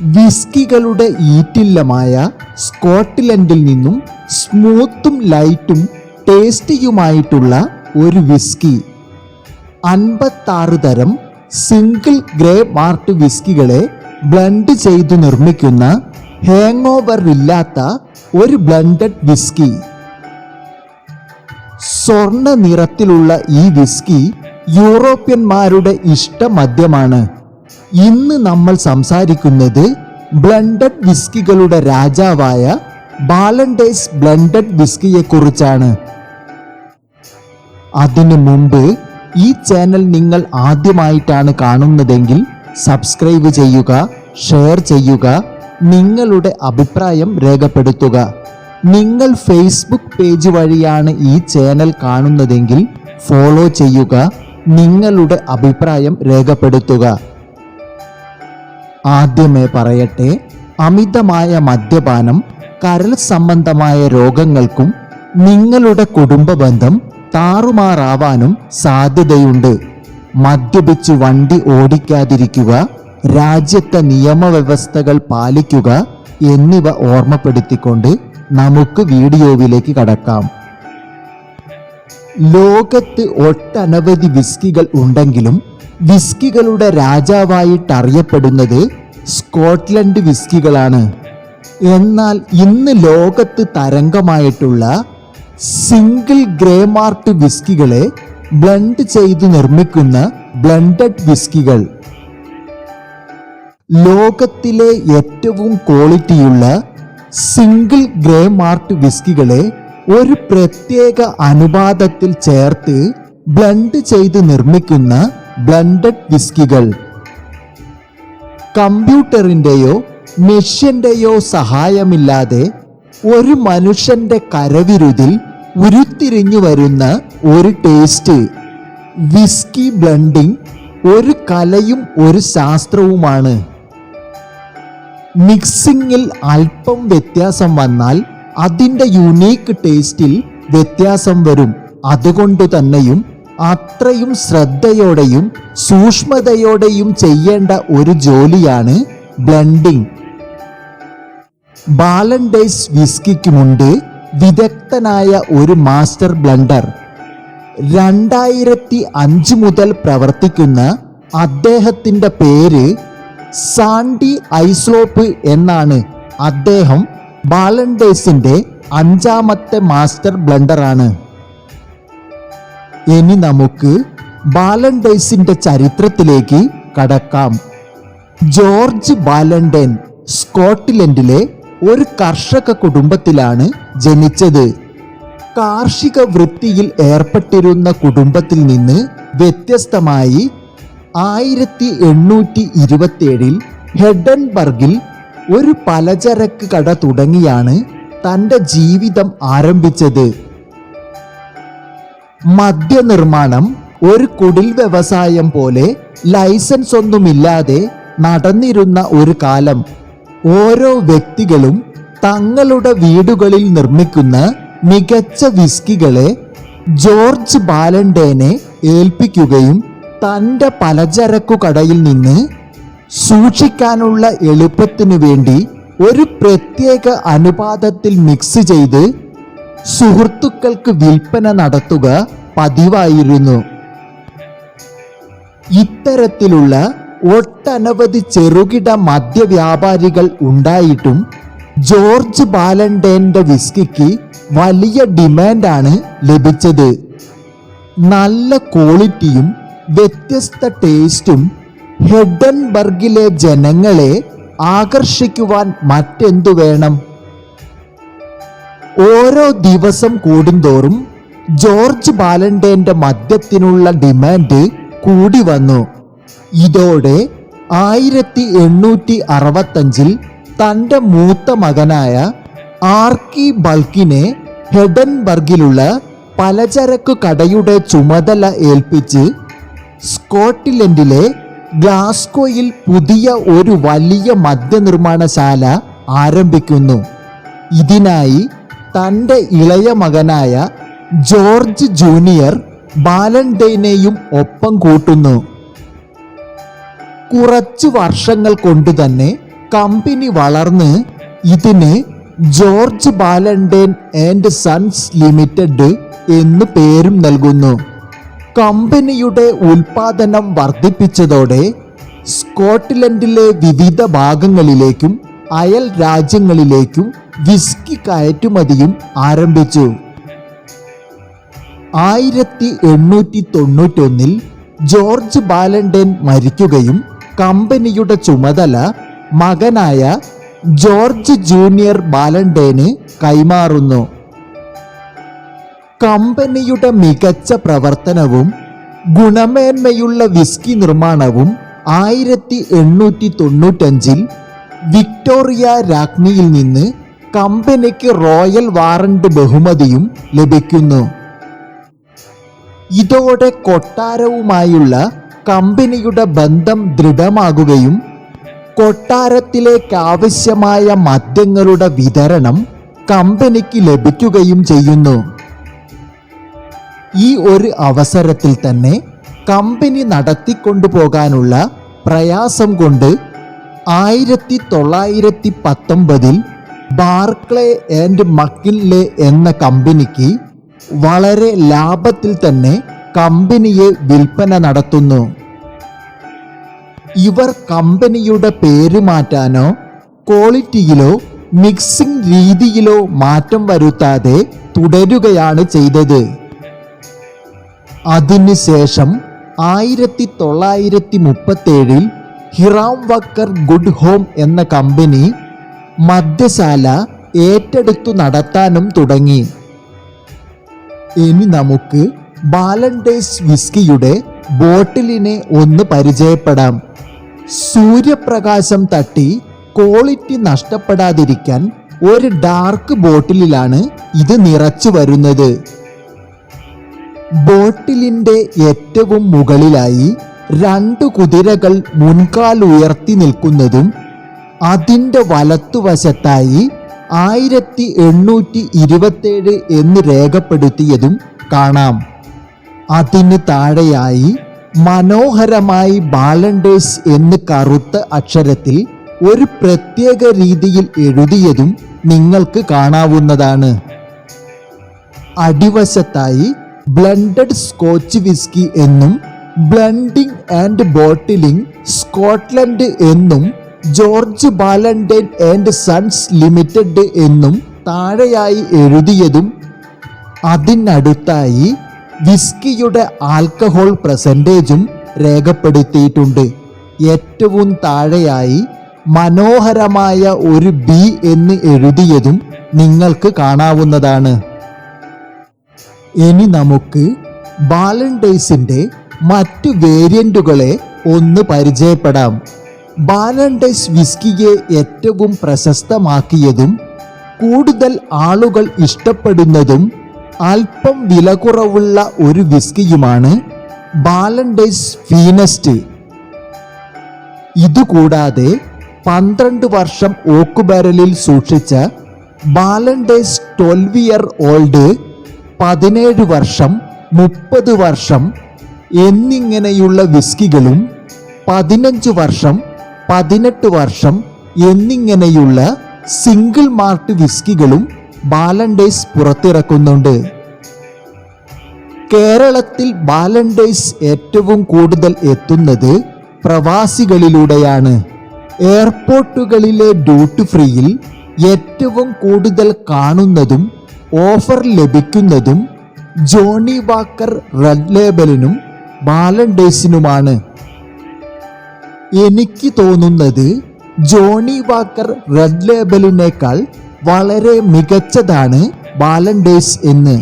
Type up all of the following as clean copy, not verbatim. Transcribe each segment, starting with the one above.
വിസ്കികളുടെ ഈറ്റില്ലമായ സ്കോട്ട്ലൻഡിൽ നിന്നും സ്മൂത്തും ലൈറ്റും ടേസ്റ്റിയുമായിട്ടുള്ള ഒരു വിസ്കി. 56 തരം സിംഗിൾ ഗ്രേ മാർട്ട് വിസ്കികളെ ബ്ലെൻഡ് ചെയ്തു നിർമ്മിക്കുന്ന ഹാങ് ഓവർ ഇല്ലാത്ത ഒരു ബ്ലെൻഡഡ് വിസ്കി. സ്വർണ്ണ നിറത്തിലുള്ള ഈ വിസ്കി യൂറോപ്യന്മാരുടെ ഇഷ്ടമദ്യമാണ്. ഇന്ന് നമ്മൾ സംസാരിക്കുന്നത് ബ്ലെൻഡഡ് വിസ്കികളുടെ രാജാവായ ബാലൻഡേഴ്സ് ബ്ലെൻഡഡ് വിസ്കിയെക്കുറിച്ചാണ്. അതിനു മുമ്പ് ഈ ചാനൽ നിങ്ങൾ ആദ്യമായിട്ടാണ് കാണുന്നതെങ്കിൽ സബ്സ്ക്രൈബ് ചെയ്യുക, ഷെയർ ചെയ്യുക, നിങ്ങളുടെ അഭിപ്രായം രേഖപ്പെടുത്തുക. നിങ്ങൾ ഫേസ്ബുക്ക് പേജ് വഴിയാണ് ഈ ചാനൽ കാണുന്നതെങ്കിൽ ഫോളോ ചെയ്യുക, നിങ്ങളുടെ അഭിപ്രായം രേഖപ്പെടുത്തുക. ആദ്യമേ പറയട്ടെ, അമിതമായ മദ്യപാനം കരൾ സംബന്ധമായ രോഗങ്ങൾക്കും നിങ്ങളുടെ കുടുംബ ബന്ധം താറുമാറാവാനും സാധ്യതയുണ്ട്. മദ്യപിച്ച് വണ്ടി ഓടിക്കാതിരിക്കുക, രാജ്യത്തെ നിയമവ്യവസ്ഥകൾ പാലിക്കുക എന്നിവ ഓർമ്മപ്പെടുത്തിക്കൊണ്ട് നമുക്ക് വീഡിയോയിലേക്ക് കടക്കാം. ലോകത്ത് ഒട്ടനവധി വിസ്കികൾ ഉണ്ടെങ്കിലും വിസ്കികളുടെ രാജാവായിട്ടറിയപ്പെടുന്നത് സ്കോട്ട്ലൻഡ് വിസ്കികളാണ്. എന്നാൽ ഇന്ന് ലോകത്ത് തരംഗമായിട്ടുള്ള സിംഗിൾ ഗ്രേ മാർട്ട് വിസ്കികളെ ബ്ലെൻഡ് ചെയ്ത് നിർമ്മിക്കുന്ന ബ്ലെൻഡഡ് വിസ്കികൾ. ലോകത്തിലെ ഏറ്റവും ക്വാളിറ്റിയുള്ള സിംഗിൾ ഗ്രേ മാർട്ട് വിസ്കികളെ ഒരു പ്രത്യേക അനുപാതത്തിൽ ചേർത്ത് ബ്ലെൻഡ് ചെയ്ത് നിർമ്മിക്കുന്ന ബ്ലെൻഡഡ് വിസ്കികൾ. കമ്പ്യൂട്ടറിൻ്റെയോ മെഷീൻ്റെയോ സഹായമില്ലാതെ ഒരു മനുഷ്യന്റെ കരവിരുതിൽ ഉരുത്തിരിഞ്ഞു വരുന്ന ഒരു ടേസ്റ്റ്. വിസ്കി ബ്ലെൻഡിംഗ് ഒരു കലയും ഒരു ശാസ്ത്രവുമാണ്. മിക്സിങ്ങിൽ അല്പം വ്യത്യാസം വന്നാൽ അതിൻ്റെ യുണീക്ക് ടേസ്റ്റിൽ വ്യത്യാസം വരും. അതുകൊണ്ട് തന്നെയും അത്രയും ശ്രദ്ധയോടെയും സൂക്ഷ്മതയോടെയും ചെയ്യേണ്ട ഒരു ജോലിയാണ് ബ്ലെൻഡിംഗ്. ബാലൻഡേഴ്സ് വിസ്കിക്കുമുണ്ട് വിദഗ്ധനായ ഒരു മാസ്റ്റർ ബ്ലെൻഡർ. 2005 മുതൽ പ്രവർത്തിക്കുന്ന അദ്ദേഹത്തിൻ്റെ പേര് സാൻഡി ഐസ്ലോപ്പ് എന്നാണ്. അദ്ദേഹം ബാലൻഡേഴ്സിൻ്റെ 5ാമത്തെ മാസ്റ്റർ ബ്ലെൻഡറാണ്. ഇനി നമുക്ക് ബാലൻഡേഴ്സിൻ്റെ ചരിത്രത്തിലേക്ക് കടക്കാം. ജോർജ് ബാലൻഡേൻ സ്കോട്ട്ലൻഡിലെ ഒരു കർഷക കുടുംബത്തിലാണ് ജനിച്ചത്. കാർഷിക വൃത്തിയിൽ ഏർപ്പെട്ടിരുന്ന കുടുംബത്തിൽ നിന്ന് വ്യത്യസ്തമായി 1827 ഹെഡൻബർഗിൽ ഒരു പലചരക്ക് കട തുടങ്ങിയാണ് തൻ്റെ ജീവിതം ആരംഭിച്ചത്. മദ്യനിർമ്മാണം ഒരു കുടിൽ വ്യവസായം പോലെ ലൈസൻസ് ഒന്നുമില്ലാതെ നടന്നിരുന്ന ഒരു കാലം. ഓരോ വ്യക്തികളും തങ്ങളുടെ വീടുകളിൽ നിർമ്മിക്കുന്ന മികച്ച വിസ്കികളെ ജോർജ് ബാലൻഡേനെ ഏൽപ്പിക്കുകയും തൻ്റെ പലചരക്കു കടയിൽ നിന്ന് സൂക്ഷിക്കാനുള്ള എളുപ്പത്തിനു വേണ്ടി ഒരു പ്രത്യേക അനുപാതത്തിൽ മിക്സ് ചെയ്ത് സുഹൃത്തുക്കൾക്ക് വിൽപ്പന നടത്തുക പതിവായിരുന്നു. ഇത്തരത്തിലുള്ള ഒട്ടനവധി ചെറുകിട മദ്യവ്യാപാരികൾ ഉണ്ടായിട്ടും ജോർജ് ബാലൻഡേന്റെ വിസ്കിക്ക് വലിയ ഡിമാൻഡാണ് ലഭിച്ചത്. നല്ല ക്വാളിറ്റിയും വ്യത്യസ്ത ടേസ്റ്റും ഹെഡൻബർഗിലെ ജനങ്ങളെ ആകർഷിക്കുവാൻ മറ്റെന്തു വേണം? ഓരോ ദിവസം കൂടുന്തോറും ജോർജ് ബാലൻഡേന്റെ മദ്യത്തിനുള്ള ഡിമാൻഡ് കൂടി വന്നു. ഇതോടെ 1865 തൻ്റെ മൂത്ത മകനായ ആർക്കി ബൾക്കിനെ ഹെഡൻബർഗിലുള്ള പലചരക്കു കടയുടെ ചുമതല ഏൽപ്പിച്ച് സ്കോട്ട്ലൻഡിലെ ഗ്ലാസ്ഗോയിൽ പുതിയ ഒരു വലിയ മദ്യനിർമ്മാണശാല ആരംഭിക്കുന്നു. ഇതിനായി തൻ്റെ ഇളയ മകനായ ജോർജ് ജൂനിയർ ബാലൻഡേനെയും ഒപ്പം കൂട്ടുന്നു. കുറച്ചു വർഷങ്ങൾ കൊണ്ട് തന്നെ കമ്പനി വളർന്ന് ഇതിന് ജോർജ് ബാലണ്ടൈൻ ആൻഡ് സൺസ് ലിമിറ്റഡ് എന്ന് പേരും നൽകുന്നു. കമ്പനിയുടെ ഉൽപാദനം വർദ്ധിപ്പിച്ചതോടെ സ്കോട്ട്ലൻഡിലെ വിവിധ ഭാഗങ്ങളിലേക്കും അയൽ രാജ്യങ്ങളിലേക്കും വിസ്കി കയറ്റുമതിയും ആരംഭിച്ചു. 1891 ജോർജ് ബാലണ്ടൈൻ മരിക്കുകയും കമ്പനിയുടെ ചുമതല മകനായ ജോർജ് ജൂനിയർ ബാലണ്ടൈന് കൈമാറുന്നു. കമ്പനിയുടെ മികച്ച പ്രവർത്തനവും ഗുണമേന്മയുള്ള വിസ്കി നിർമ്മാണവും 1895 വിക്ടോറിയ രാജ്ഞിയിൽ നിന്ന് കമ്പനിക്ക് റോയൽ വാറന്റ് ബഹുമതിയും ലഭിക്കുന്നു. ഇതോടെ കൊട്ടാരവുമായുള്ള കമ്പനിയുടെ ബന്ധം ദൃഢമാകുകയും കൊട്ടാരത്തിലേക്കാവശ്യമായ മദ്യങ്ങളുടെ വിതരണം കമ്പനിക്ക് ലഭിക്കുകയും ചെയ്യുന്നു. ഈ ഒരു അവസരത്തിൽ തന്നെ കമ്പനി നടത്തിക്കൊണ്ടുപോകാനുള്ള പ്രയാസം കൊണ്ട് 1919 ബാർക്ലേ ആൻഡ് മക്കിൻലെ എന്ന കമ്പനിക്ക് വളരെ ലാഭത്തിൽ തന്നെ കമ്പനിയെ വിൽപ്പന നടത്തുന്നു. ഇവർ കമ്പനിയുടെ പേര് മാറ്റാനോ ക്വാളിറ്റിയിലോ മിക്സിംഗ് രീതിയിലോ മാറ്റം വരുത്താതെ തുടരുകയാണ് ചെയ്തത്. അതിനുശേഷം 1937 ഹിറാം വക്കർ ഗുഡ് ഹോം എന്ന കമ്പനി മദ്യശാല ഏറ്റെടുത്തു നടത്താനും തുടങ്ങി. ഇനി നമുക്ക് ബാലണ്ടൈൻസ് വിസ്കിയുടെ ബോട്ടിലിനെ ഒന്ന് പരിചയപ്പെടാം. സൂര്യപ്രകാശം തട്ടി ക്വാളിറ്റി നഷ്ടപ്പെടാതിരിക്കാൻ ഒരു ഡാർക്ക് ബോട്ടിലാണ് ഇത് നിറച്ചു വരുന്നത്. ബോട്ടിലിൻ്റെ ഏറ്റവും മുകളിലായി 2 കുതിരകൾ മുൻകാൽ ഉയർത്തി നിൽക്കുന്നതും അതിൻ്റെ വലത്തുവശത്തായി 1827 എന്ന് രേഖപ്പെടുത്തിയതും കാണാം. അതിന് താഴെയായി മനോഹരമായി ബാലണ്ടൈൻസ് എന്ന് കറുത്ത അക്ഷരത്തിൽ ഒരു പ്രത്യേക രീതിയിൽ എഴുതിയതും നിങ്ങൾക്ക് കാണാവുന്നതാണ്. അടിവശത്തായി ബ്ലെൻഡഡ് സ്കോച്ച് വിസ്കി എന്നും ബ്ലെൻഡിംഗ് ആൻഡ് ബോട്ടിലിംഗ് സ്കോട്ട്ലൻഡ് എന്നും ജോർജ് ബാലണ്ടൈൻ ആൻഡ് സൺസ് ലിമിറ്റഡ് എന്നും താഴെയായി എഴുതിയതും അതിനടുത്തായി വിസ്കിയുടെ ആൽക്കഹോൾ പെർസെൻറ്റേജും രേഖപ്പെടുത്തിയിട്ടുണ്ട്. ഏറ്റവും താഴെയായി മനോഹരമായ ഒരു ബി എന്ന് എഴുതിയതും നിങ്ങൾക്ക് കാണാവുന്നതാണ്. ഇനി നമുക്ക് ബാലണ്ടൈൻസിൻ്റെ മറ്റു വേരിയന്റുകളെ ഒന്ന് പരിചയപ്പെടാം. ബാലണ്ടൈൻസ് വിസ്കിയെ ഏറ്റവും പ്രശസ്തമാക്കിയതും കൂടുതൽ ആളുകൾ ഇഷ്ടപ്പെടുന്നതും അല്പം വില കുറവുള്ള ഒരു വിസ്കിയുമാണ് ബാലണ്ടൈൻസ് ഫീനസ്റ്റ്. ഇതുകൂടാതെ 12 വർഷം ഓക്ക് ബാരലിൽ സൂക്ഷിച്ച ബാലണ്ടൈൻസ് 12 ഇയർ ഓൾഡ്, 17 വർഷം, 30 വർഷം എന്നിങ്ങനെയുള്ള വിസ്കികളും 15 വർഷം, 18 വർഷം എന്നിങ്ങനെയുള്ള സിംഗിൾ മാർട്ട് വിസ്കികളും ബാലണ്ടൈൻസ് പുറത്തിറക്കുന്നുണ്ട്. കേരളത്തിൽ ബാലണ്ടൈൻസ് ഏറ്റവും കൂടുതൽ എത്തുന്നത് പ്രവാസികളിലൂടെയാണ്. എയർപോർട്ടുകളിലെ ഡ്യൂട്ടി ഫ്രീയിൽ ഏറ്റവും കൂടുതൽ കാണുന്നതും ഓഫർ ലഭിക്കുന്നതും ജോണി വാക്കർ റെഡ് ലേബലിനും ബാലണ്ടൈൻസിനുമാണ്. എനിക്ക് തോന്നുന്നത് ജോണി വാക്കർ റെഡ് ലേബലിനേക്കാൾ വളരെ മികച്ചതാണ് ബാലണ്ടൈൻസ് എന്ന്.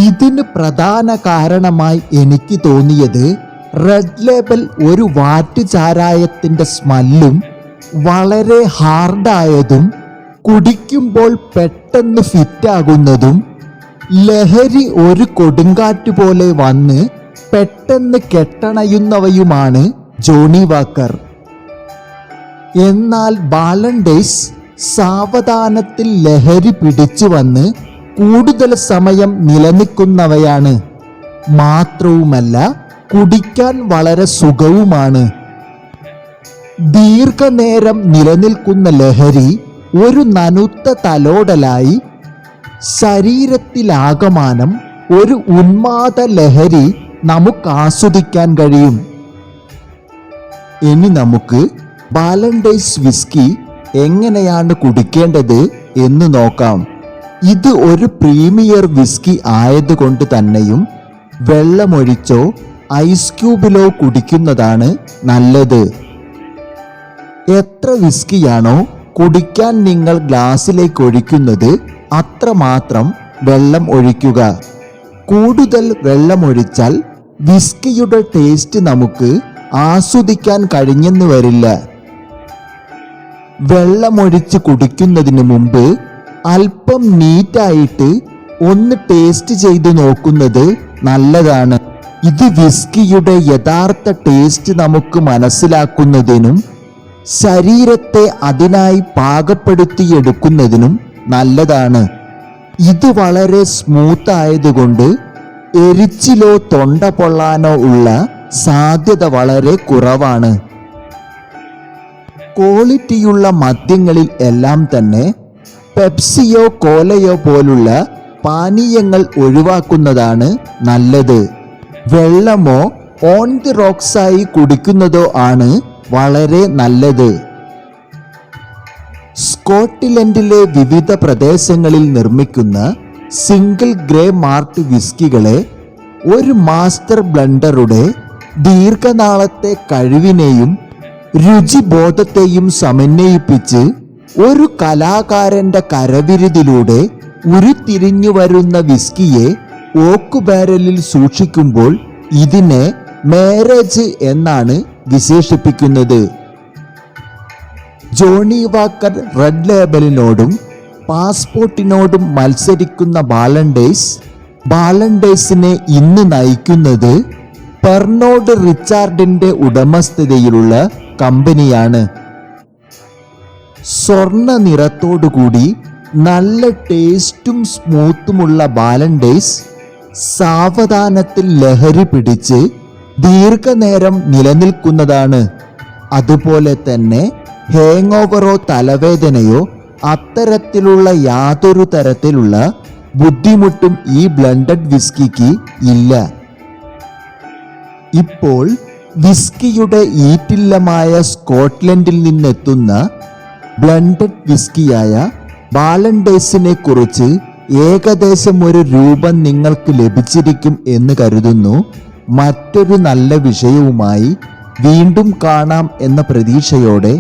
ഇതിന് പ്രധാന കാരണമായി എനിക്ക് തോന്നിയത് റെഡ് ലേബൽ ഒരു വാറ്റ് ചാരായത്തിൻ്റെ സ്മെല്ലും വളരെ ഹാർഡായതും കുടിക്കുമ്പോൾ പെട്ടെന്ന് ഫിറ്റാകുന്നതും ലഹരി ഒരു കൊടുങ്കാറ്റ് പോലെ വന്ന് പെട്ടെന്ന് കെട്ടണയുന്നവയുമാണ് ജോണി വാക്കർ. എന്നാൽ ബാലണ്ടൈൻസ് സാവധാനത്തിൽ ലഹരി പിടിച്ചു വന്ന് കൂടുതൽ സമയം നിലനിൽക്കുന്നവയാണ്. മാത്രവുമല്ല കുടിക്കാൻ വളരെ സുഖവുമാണ്. ദീർഘനേരം നിലനിൽക്കുന്ന ലഹരി ഒരു നനുത്ത തലോടലായി ശരീരത്തിലാകമാനം ഒരു ഉന്മാദ ലഹരി നമുക്ക് ആസ്വദിക്കാൻ കഴിയും. ഇനി നമുക്ക് ബാലൻഡൈസ് വിസ്കി എങ്ങനെയാണ് കുടിക്കേണ്ടത് എന്ന് നോക്കാം. ഇത് ഒരു പ്രീമിയർ വിസ്കി ആയതുകൊണ്ട് തന്നെയും വെള്ളമൊഴിച്ചോ ഐസ് ക്യൂബിലോ കുടിക്കുന്നതാണ് നല്ലത്. എത്ര വിസ്കിയാണോ കുടിക്കാൻ നിങ്ങൾ ഗ്ലാസ്സിലേക്ക് ഒഴിക്കുന്നത് അത്രമാത്രം വെള്ളം ഒഴിക്കുക. കൂടുതൽ വെള്ളമൊഴിച്ചാൽ വിസ്കിയുടെ ടേസ്റ്റ് നമുക്ക് ആസ്വദിക്കാൻ കഴിഞ്ഞെന്ന് വരില്ല. വെള്ളമൊഴിച്ച് കുടിക്കുന്നതിന് മുമ്പ് അല്പം നീറ്റായിട്ട് ഒന്ന് ടേസ്റ്റ് ചെയ്ത് നോക്കുന്നത് നല്ലതാണ്. ഇത് വിസ്കിയുടെ യഥാർത്ഥ ടേസ്റ്റ് നമുക്ക് മനസ്സിലാക്കുന്നതിനും ശരീരത്തെ അതിനായി പാകപ്പെടുത്തിയെടുക്കുന്നതിനും നല്ലതാണ്. ഇത് വളരെ സ്മൂത്ത് ആയതുകൊണ്ട് എരിച്ചിലോ തൊണ്ട പൊള്ളാനോ ഉള്ള സാധ്യത വളരെ കുറവാണ്. ക്വാളിറ്റിയുള്ള മദ്യങ്ങളിൽ എല്ലാം തന്നെ പെപ്സിയോ കോലയോ പോലുള്ള പാനീയങ്ങൾ ഒഴിവാക്കുന്നതാണ് നല്ലത്. വെള്ളമോ ഓൺ ദി റോക്സായി കുടിക്കുന്നതോ ആണ് വളരെ നല്ലത്. സ്കോട്ട്ലൻഡിലെ വിവിധ പ്രദേശങ്ങളിൽ നിർമ്മിക്കുന്ന സിംഗിൾ ഗ്രേ മാർട്ട് വിസ്കികളെ ഒരു മാസ്റ്റർ ബ്ലെൻഡറുടെ ദീർഘനാളത്തെ കഴിവിനെയും രുചിബോധത്തെയും സമന്വയിപ്പിച്ച് ഒരു കലാകാരന്റെ കരവിരുതിലൂടെ ഉരുത്തിരിഞ്ഞു വരുന്ന വിസ്കിയെ ഓക്ക് ബാരലിൽ സൂക്ഷിക്കുമ്പോൾ ഇതിനെ മാരേജ് എന്നാണ് വിശേഷിപ്പിക്കുന്നത്. ജോണി വാക്കർ റെഡ് ലേബലിനോടും പാസ്പോർട്ടിനോടും മത്സരിക്കുന്ന ബാലൻഡേഴ്സിനെ ഇന്ന് നയിക്കുന്നത് പെർണോഡ് റിച്ചാർഡിന്റെ ഉടമസ്ഥതയിലുള്ള കമ്പനിയാണ്. സ്വർണ്ണ നിറത്തോടുകൂടി നല്ല ടേസ്റ്റും സ്മൂത്തുമുള്ള ബാലൻഡേഴ്സ് സാവധാനത്തിൽ ലഹരി പിടിച്ച് ദീർഘനേരം നിലനിൽക്കുന്നതാണ്. അതുപോലെ തന്നെ ഹാങ് ഓവറോ തലവേദനയോ അത്തരത്തിലുള്ള യാതൊരു തരത്തിലുള്ള ബുദ്ധിമുട്ടും ഈ ബ്ലെൻഡഡ് വിസ്കിക്ക് ഇല്ല. ഇപ്പോൾ വിസ്കിയുടെ ഈറ്റില്ലമായ സ്കോട്ട്ലൻഡിൽ നിന്നെത്തുന്ന ബ്ലെൻഡഡ് വിസ്കിയായ ബാലൻഡേഴ്സിനെ കുറിച്ച് ഏകദേശം ഒരു രൂപം നിങ്ങൾക്ക് ലഭിച്ചിരിക്കും എന്ന് കരുതുന്നു. മറ്റൊരു നല്ല വിഷയവുമായി വീണ്ടും കാണാം എന്ന പ്രതീക്ഷയോടെ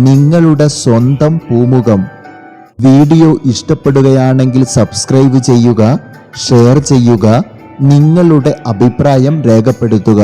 നിങ്ങളുടെ സ്വന്തം പൂമുഖം. വീഡിയോ ഇഷ്ടപ്പെടുകയാണെങ്കിൽ സബ്സ്ക്രൈബ് ചെയ്യുക, ഷെയർ ചെയ്യുക, നിങ്ങളുടെ അഭിപ്രായം രേഖപ്പെടുത്തുക.